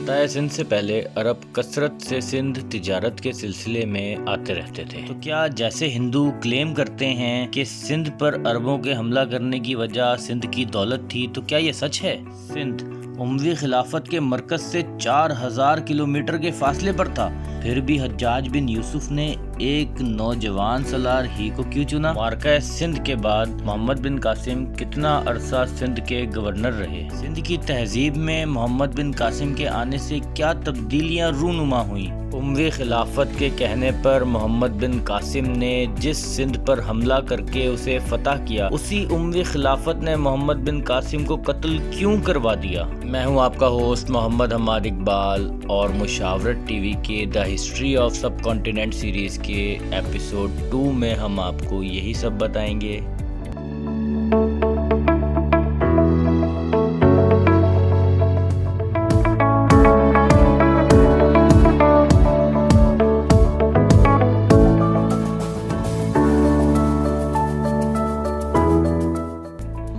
فتح سندھ سے پہلے عرب کثرت سے سندھ تجارت کے سلسلے میں آتے رہتے تھے۔ تو کیا جیسے ہندو کلیم کرتے ہیں کہ سندھ پر عربوں کے حملہ کرنے کی وجہ سندھ کی دولت تھی، تو کیا یہ سچ ہے؟ سندھ اموی خلافت کے مرکز سے 4000 کلومیٹر کے فاصلے پر تھا، پھر بھی حجاج بن یوسف نے ایک نوجوان سالار ہی کو کیوں چنا؟ معرکہ سندھ کے بعد محمد بن قاسم کتنا عرصہ سندھ کے گورنر رہے؟ سندھ کی تہذیب میں محمد بن قاسم کے آنے سے کیا تبدیلیاں رونما ہوئیں؟ اموی خلافت کے کہنے پر محمد بن قاسم نے جس سندھ پر حملہ کر کے اسے فتح کیا، اسی اموی خلافت نے محمد بن قاسم کو قتل کیوں کروا دیا؟ میں ہوں آپ کا ہوسٹ محمد حماد اقبال، اور مشاورت ٹی وی کے the history of sub continent series کے ایپیسوڈ 2 میں ہم آپ کو یہی سب بتائیں گے۔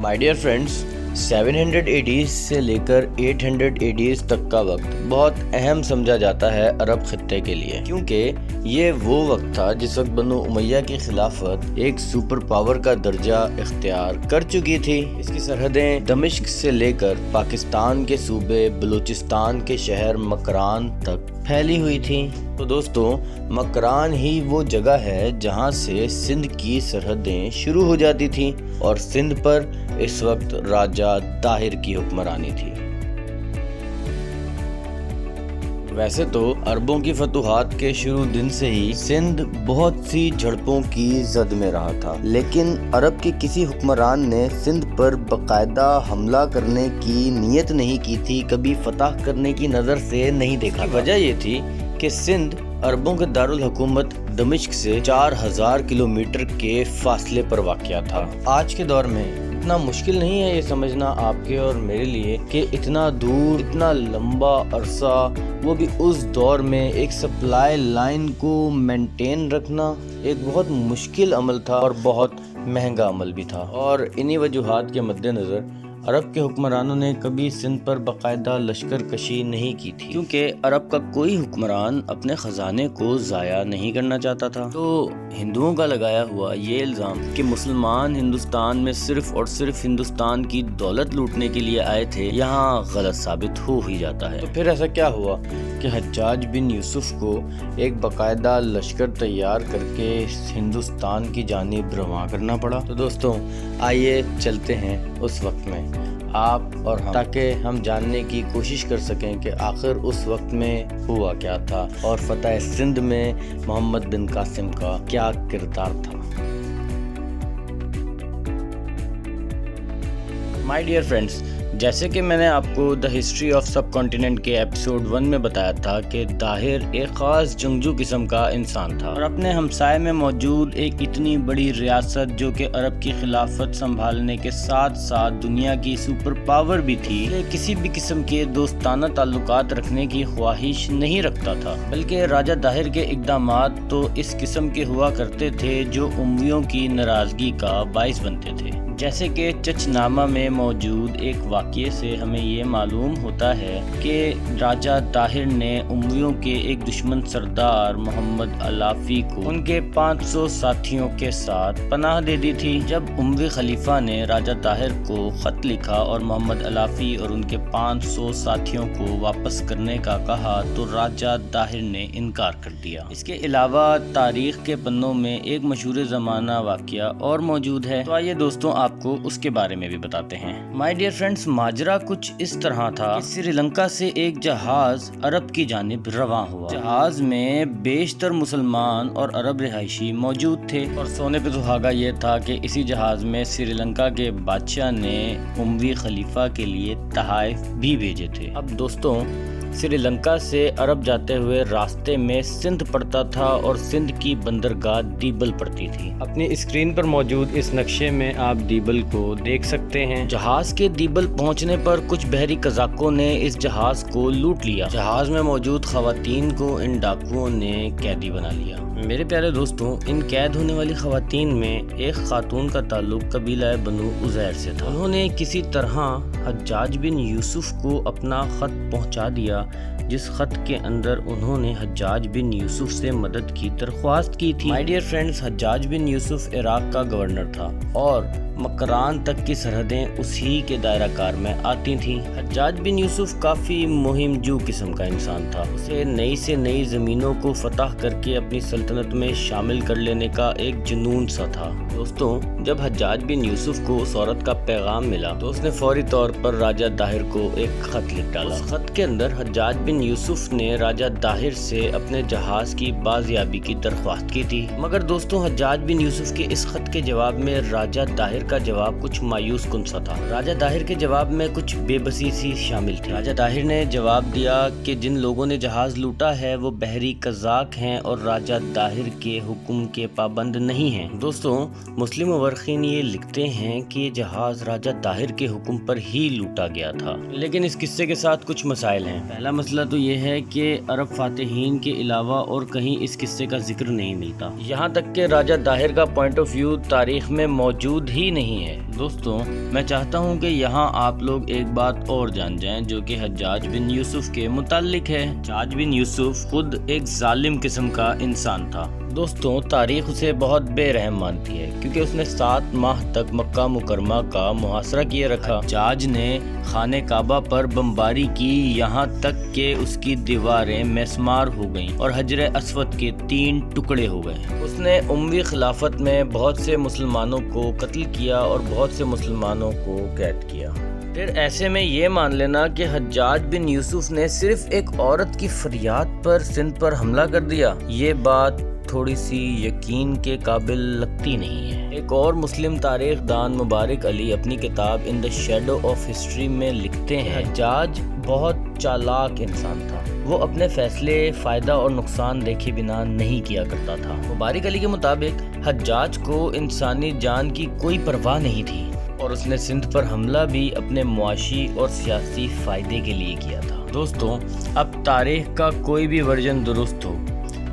مائی ڈیئر فرینڈز، 700 AD سے لے کر 800 AD تک کا وقت بہت اہم سمجھا جاتا ہے عرب خطے کے لیے، کیونکہ یہ وہ وقت تھا جس وقت بنو امیہ کی خلافت ایک سپر پاور کا درجہ اختیار کر چکی تھی۔ اس کی سرحدیں دمشق سے لے کر پاکستان کے صوبے بلوچستان کے شہر مکران تک پھیلی ہوئی تھی۔ تو دوستو، مکران ہی وہ جگہ ہے جہاں سے سندھ کی سرحدیں شروع ہو جاتی تھیں، اور سندھ پر اس وقت راجہ طاہر کی حکمرانی تھی۔ ویسے تو عربوں کی فتوحات کے شروع دن سے ہی سندھ بہت سی جھڑپوں کی زد میں رہا تھا، لیکن عرب کے کسی حکمران نے سندھ پر باقاعدہ حملہ کرنے کی نیت نہیں کی تھی، کبھی فتح کرنے کی نظر سے نہیں دیکھا۔ وجہ یہ تھی کہ سندھ عربوں کے دارالحکومت دمشق سے 4000 کلومیٹر کے فاصلے پر واقع تھا۔ آج کے دور میں اتنا مشکل نہیں ہے یہ سمجھنا آپ کے اور میرے لیے کہ اتنا دور، اتنا لمبا عرصہ، وہ بھی اس دور میں ایک سپلائی لائن کو مینٹین رکھنا ایک بہت مشکل عمل تھا اور بہت مہنگا عمل بھی تھا۔ اور انہی وجوہات کے مد نظر عرب کے حکمرانوں نے کبھی سندھ پر باقاعدہ لشکر کشی نہیں کی تھی، کیونکہ عرب کا کوئی حکمران اپنے خزانے کو ضائع نہیں کرنا چاہتا تھا۔ تو ہندوؤں کا لگایا ہوا یہ الزام کہ مسلمان ہندوستان میں صرف اور صرف ہندوستان کی دولت لوٹنے کے لیے آئے تھے، یہاں غلط ثابت ہو ہی جاتا ہے۔ تو پھر ایسا کیا ہوا کہ حجاج بن یوسف کو ایک باقاعدہ لشکر تیار کر کے ہندوستان کی جانب رواں کرنا پڑا؟ تو دوستوں، آئیے چلتے ہیں اس وقت میں، آپ اور ہم، تاکہ ہم جاننے کی کوشش کر سکیں کہ آخر اس وقت میں ہوا کیا تھا اور فتح سندھ میں محمد بن قاسم کا کیا کردار تھا۔ مائی ڈیئر فرینڈز، جیسے کہ میں نے آپ کو the history of sub continent کے ایپیسوڈ 1 میں بتایا تھا کہ طاہر ایک خاص جنگجو قسم کا انسان تھا، اور اپنے ہمسائے میں موجود ایک اتنی بڑی ریاست جو کہ عرب کی خلافت سنبھالنے کے ساتھ ساتھ دنیا کی سپر پاور بھی تھی، کسی بھی قسم کے دوستانہ تعلقات رکھنے کی خواہش نہیں رکھتا تھا، بلکہ راجہ طاہر کے اقدامات تو اس قسم کے ہوا کرتے تھے جو امویوں کی ناراضگی کا باعث بنتے تھے۔ جیسے کہ چچ نامہ میں موجود ایک واقعے سے ہمیں یہ معلوم ہوتا ہے کہ راجہ طاہر نے امویوں کے ایک دشمن سردار محمد علافی کو ان کے 500 ساتھیوں کے ساتھ پناہ دے دی تھی۔ جب اموی خلیفہ نے راجہ طاہر کو خط لکھا اور محمد علافی اور ان کے 500 ساتھیوں کو واپس کرنے کا کہا تو راجہ طاہر نے انکار کر دیا۔ اس کے علاوہ تاریخ کے پنوں میں ایک مشہور زمانہ واقعہ اور موجود ہے، تو آئیے دوستوں آپ کو اس کے بارے میں بھی بتاتے ہیں۔ مائی ڈیئر فرینڈز، ماجرا کچھ اس طرح تھا کہ سری لنکا سے ایک جہاز عرب کی جانب رواں ہوا۔ جہاز میں بیشتر مسلمان اور عرب رہائشی موجود تھے، اور سونے پہ سہاگا یہ تھا کہ اسی جہاز میں سری لنکا کے بادشاہ نے اموی خلیفہ کے لیے تحائف بھی بھیجے تھے۔ اب دوستوں، سری لنکا سے عرب جاتے ہوئے راستے میں سندھ پڑتا تھا اور سندھ کی بندرگاہ دیبل پڑتی تھی۔ اپنی اسکرین پر موجود اس نقشے میں آپ دیبل کو دیکھ سکتے ہیں۔ جہاز کے دیبل پہنچنے پر کچھ بحری قزاقوں نے اس جہاز کو لوٹ لیا۔ جہاز میں موجود خواتین کو ان ڈاکوؤں نے قیدی بنا لیا۔ میرے پیارے دوستوں، ان قید ہونے والی خواتین میں ایک خاتون کا تعلق قبیلہ بنو عزیر سے تھا۔ انہوں نے کسی طرح حجاج بن یوسف کو اپنا خط پہنچا دیا تھا جس خط کے اندر انہوں نے حجاج بن یوسف سے مدد کی درخواست کی تھی۔ مائی ڈیئر فرینڈز، حجاج بن یوسف عراق کا گورنر تھا اور مکران تک کی سرحدیں اسی کے دائرہ کار میں آتی تھیں۔ حجاج بن یوسف کافی مہم جو قسم کا انسان تھا۔ اسے نئی سے نئی زمینوں کو فتح کر کے اپنی سلطنت میں شامل کر لینے کا ایک جنون سا تھا۔ دوستوں، جب حجاج بن یوسف کو اس عورت کا پیغام ملا تو اس نے فوری طور پر راجہ داہر کو ایک خط لکھ ڈالا۔ اس خط کے اندر حجاج بن یوسف نے راجہ داہر سے اپنے جہاز کی بازیابی کی درخواست کی تھی، مگر دوستوں حجاج بن یوسف کے اس خط کے جواب میں راجہ داہر کا جواب کچھ مایوس کن سا تھا۔ راجہ داہر کے جواب میں کچھ بے بسی سی شامل تھی۔ راجہ داہر نے جواب دیا کہ جن لوگوں نے جہاز لوٹا ہے وہ بحری قزاق ہیں اور راجہ داہر کے حکم کے پابند نہیں ہیں۔ دوستوں، مسلم مورخین یہ لکھتے ہیں کہ یہ جہاز راجہ داہر کے حکم پر ہی لوٹا گیا تھا، لیکن اس قصے کے ساتھ کچھ مسائل ہیں۔ پہلا مسئلہ تو یہ ہے کہ عرب فاتحین کے علاوہ اور کہیں اس قصے کا ذکر نہیں ملتا، یہاں تک کہ راجہ داہر کا پوائنٹ آف ویو تاریخ میں موجود ہی نہیں ہے۔ دوستوں، میں چاہتا ہوں کہ یہاں آپ لوگ ایک بات اور جان جائیں جو کہ حجاج بن یوسف کے متعلق ہے۔ حجاج بن یوسف خود ایک ظالم قسم کا انسان تھا۔ دوستوں، تاریخ اسے بہت بے رحم مانتی ہے کیونکہ اس نے 7 ماہ تک مکہ مکرمہ کا محاصرہ کیے رکھا۔ حجاج نے خانہ کعبہ پر بمباری کی، یہاں تک کہ اس کی دیواریں مسمار ہو گئیں اور حجر اسود کے 3 ٹکڑے ہو گئے۔ اس نے اموی خلافت میں بہت سے مسلمانوں کو قتل کیا اور بہت سے مسلمانوں کو قید کیا۔ پھر ایسے میں یہ مان لینا کہ حجاج بن یوسف نے صرف ایک عورت کی فریاد پر سندھ پر حملہ کر دیا، یہ بات تھوڑی سی یقین کے قابل لگتی نہیں ہے۔ ایک اور مسلم تاریخ دان مبارک علی اپنی کتاب ان دا شیڈو آف ہسٹری میں لکھتے ہیں حجاج بہت چالاک انسان تھا، وہ اپنے فیصلے فائدہ اور نقصان دیکھے بنا نہیں کیا کرتا تھا۔ مبارک علی کے مطابق حجاج کو انسانی جان کی کوئی پرواہ نہیں تھی اور اس نے سندھ پر حملہ بھی اپنے معاشی اور سیاسی فائدے کے لیے کیا تھا۔ دوستوں، اب تاریخ کا کوئی بھی ورژن درست ہو،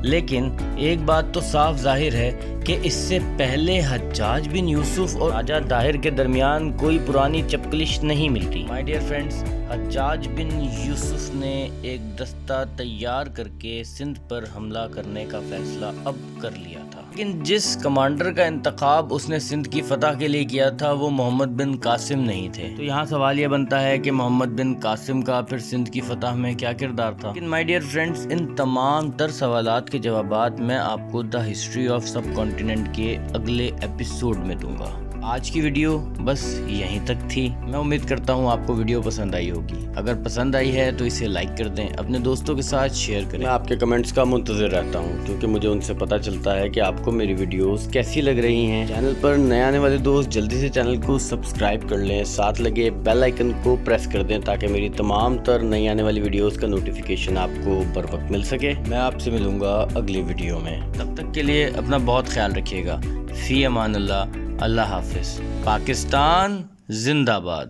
لیکن ایک بات تو صاف ظاہر ہے کہ اس سے پہلے حجاج بن یوسف اور راجہ داہر کے درمیان کوئی پرانی چپکلش نہیں ملتی۔ مائی ڈیئر فرینڈز، حجاج بن یوسف نے ایک دستہ تیار کر کے سندھ پر حملہ کرنے کا فیصلہ اب کر لیا تھا، لیکن جس کمانڈر کا انتخاب اس نے سندھ کی فتح کے لیے کیا تھا وہ محمد بن قاسم نہیں تھے۔ تو یہاں سوال یہ بنتا ہے کہ محمد بن قاسم کا پھر سندھ کی فتح میں کیا کردار تھا؟ لیکن مائی ڈیئر فرینڈز، ان تمام تر سوالات کے جوابات میں آپ کو the history of sub continent کے اگلے ایپیسوڈ میں دوں گا۔ آج کی ویڈیو بس یہیں تک تھی۔ میں امید کرتا ہوں آپ کو ویڈیو پسند آئی ہوگی۔ اگر پسند آئی ہے تو اسے لائک کر دیں، اپنے دوستوں کے ساتھ شیئر کریں۔ میں آپ کے کمنٹس کا منتظر رہتا ہوں کیونکہ مجھے ان سے پتہ چلتا ہے کہ آپ کو میری ویڈیوز کیسی لگ رہی ہیں۔ چینل پر نئے آنے والے دوست جلدی سے چینل کو سبسکرائب کر لیں، ساتھ لگے بیل آئیکن کو پریس کر دیں تاکہ میری تمام تر نئی آنے والی ویڈیوز کا نوٹیفیکیشن آپ کو بر وقت مل سکے۔ میں آپ سے ملوں گا اگلی ویڈیو میں، تب تک کے لیے اپنا بہت خیال رکھیے گا۔ فی امان اللہ، اللہ حافظ۔ پاکستان زندہ باد۔